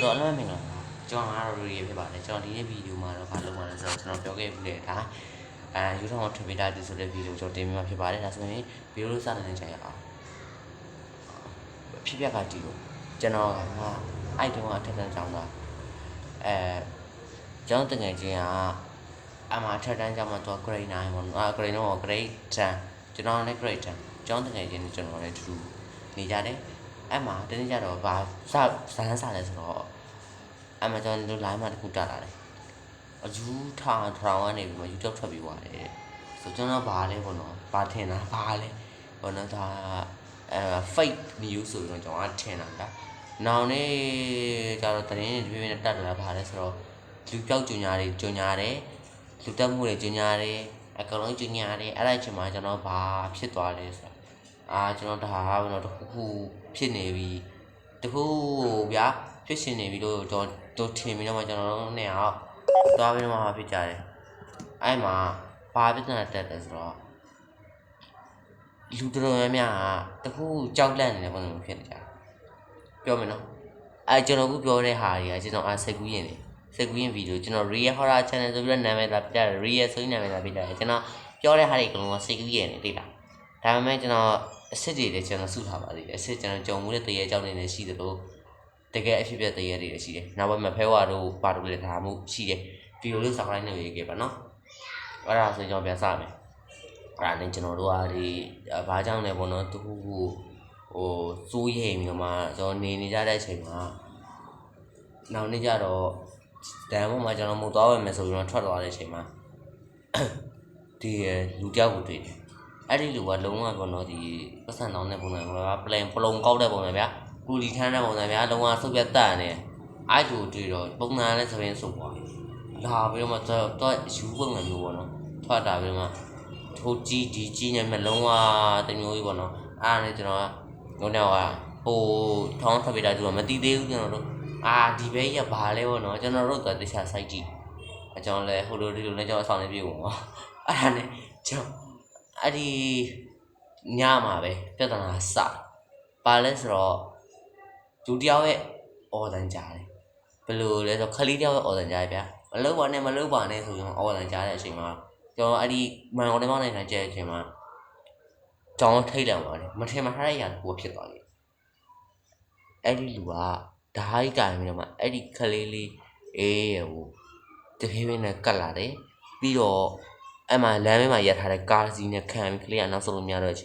တော်လည်းမင်္ဂလာပါကျွန်တော်ကတော့ရီဖြစ်ပါတယ်ကျွန်တော်ဒီနေ့ဗီဒီယိုမှာတော့ဘာလုပ်မှာလဲဆိုတော့ကျွန်တော်ပြောခဲ့ပြီးလေဒါယူထောင်ထဗီတာတူဆိုတဲ့ဗီဒီယိုကျွန်တော်တင်ပြမှာဖြစ်ပါတယ်ဒါဆိုရင်ဗီဒီယိုလို့စတင်နေကြရအောင်ဖြစ်ပြကကြည့်လို့ကျွန်တော်ကအဲ့တုန်းကထက်တန်းကြောင်းသားကျောင်းတငယ်ချင်းကအမှထက်တန်းကြောင်းမှာတော့ grade 9ပေါ့နော်grade 9 grade 10ကျွန်တော်လည်း grade 10ကျောင်းတငယ်ချင်းကျွန်တော်လည်းတူနေကြတယ်အဲ့မှာတနေ့ကျတော့ဗာစမ်းစားလဲဆိုတော့အမှကျွန်တော် live မှာတခုတက်လာတယ်အယူထောင်ကနေပြီးမှ YouTube ထွက်ပြီးသွားတယ်ဆိုကျွန်တော်ဗာလဲပေါ့နော်ဗာထင်တာဗာလဲပေါ့နော်ဒါ fake news ဆိုတော့ကျွန်တော်ထင်တာဒါနောင်နေ့ကျတော့သတင်းတွေပြပြနဲ့တက်လာဗာလဲဆိုတော့လူပြောက်ကြညာတယ်လူတက်မှုတွေကြညာတယ်အကောင်လုံးကြညာတယ်အဲ့ဒါချိန်မှာကျွန်တော်ဗာဖြစ်သွားတယ်ဆိုတော့ကျွန်တော်ဒါကတော့တခုဖြစ်နေပြီတခုဗျာဖြစ်ရှင်နေပြီလို့တို့ထင်ပြီးတော့ကျွန်တော်တို့နဲ့သွားပြီးတော့မှဖြစ်ကြတယ်အဲ့မှာဘာပြဿနာတက်တယ်ဆိုတော့လူတော်များများတခုကြောက်လန့်နေတယ်ဘယ်လိုဖြစ်နေကြပြောမယ်နော်ကျွန်တော်ခုပြောတဲ့ဟာတွေကကျွန်တော်စိတ်ကူးရင်ဗီဒီယိုကျွန်တော် Real Horror Channel ဆိုပြီးတော့နာမည်လာပြတယ် Real ဆိုပြီးနာမည်လာပြတယ်ကျွန်တော်ပြောတဲ့ဟာတွေအကုန်လုံးစိတ်ကူးရင်နေသိလားဒါပေမဲ့ကျွန်တော်အစ်စ်တွေလည်းကျွန်တော်စုထားပါသေးတယ်အစ်စ်ကျွန်တော်ကြုံမှုတဲ့တရေကြောင်းနေနေရှိတယ်လို့တကယ်အဖြစ်ပြတရေတွေရှိတယ်နောက်ပိုင်းမှာဖဲဝါတို့ပါတို့လည်းဒါမှရှိတယ်ဗီဒီယိုလေးစကိုင်းနေရေးခဲ့ပါနော်အဲ့ဒါဆိုကျွန်တော်ပြန်စမယ်အဲ့ဒါနဲ့ကျွန်တော်တို့ဒီဘာကြောင့်လဲပေါ့နော်တခုခုစိုးရိမ်ပြီးမှကျွန်တော်နေကြတဲ့အချိန်မှာနောက်နေ့ကျတော့ဒန်ပေါ်မှာကျွန်တော်မုတ်သွားဝယ်မယ်ဆိုပြီးတော့ထွက်သွားတဲ့အချိန်မှာဒီလူကြောက်ကိုတွေ့တယ်အဲ့ဒီလူကလုံးဝပေါ့နော်ဒီပတ်စံတောင်းတဲ့ပုံစံကပလုံကောက်တဲ့ပုံစံဗျာကူလီထမ်းတဲ့ပုံစံဗျာလုံးဝဆုပ်ပြတ်တက်နေအဲ့လူတွေ့တော့ပုံစံနဲ့သပင်းဆုပ်သွားလာပြီးတော့မှတော့ယူပုံစံမျိုးပေါ့နော်ထွက်တာပြီးတော့မှထိုးကြီးဒီကြီးနဲ့မလုံးဝတမျိုးကြီးပေါ့နော်အဲ့ဒါနဲ့ကျွန်တော်ကဟိုထောင်းထပ်ပြတာသူကမတီးသေးဘူးကျွန်တော်တို့ဒီဘဲကြီးကဘာလဲပေါ့နော်ကျွန်တော်တို့ကတခြား site ကြည့်အကြောင်းလဲဟိုလိုဒီလိုနဲ့ကျွန်တော်အဆောင်နေပြေပေါ့အဲ့ဒါနဲ့ကျွန်တော်အဲ့ဒီညမှာပဲပြဿနာစပါလဲဆိုတော့လူတယောက်ရဲ့အော်တန်ကြားတယ်ဘယ်လိုလဲဆိုခလီတယောက်ရဲ့အော်တန်ကြားဗျာမလုပ်ပါနဲ့ဆိုရင်အော်တန်ကြားတဲ့အချိန်မှာကျွန်တော်အဲ့ဒီမန်အော်တန်ပေါင်းနိုင်ငံကျဲတဲ့အချိန်မှာကျောင်းထိတ်တယ်ပါတယ်မထင်မှထားတဲ့အရာကိုဖြစ်သွားတယ်အဲ့ဒီလူကဓာတ်ကြီးကန်ပြီးတော့မှအဲ့ဒီခလေးလေးတဖြည်းဖြည်းနဲ့ကတ်လာတယ်ပြီးတော့အဲ့မှာလမ်းဘေးမှာရပ်ထားတဲ့ကားစီးနဲ့ခံပြီးကလေးကနောက်ဆုံးလို့များတော့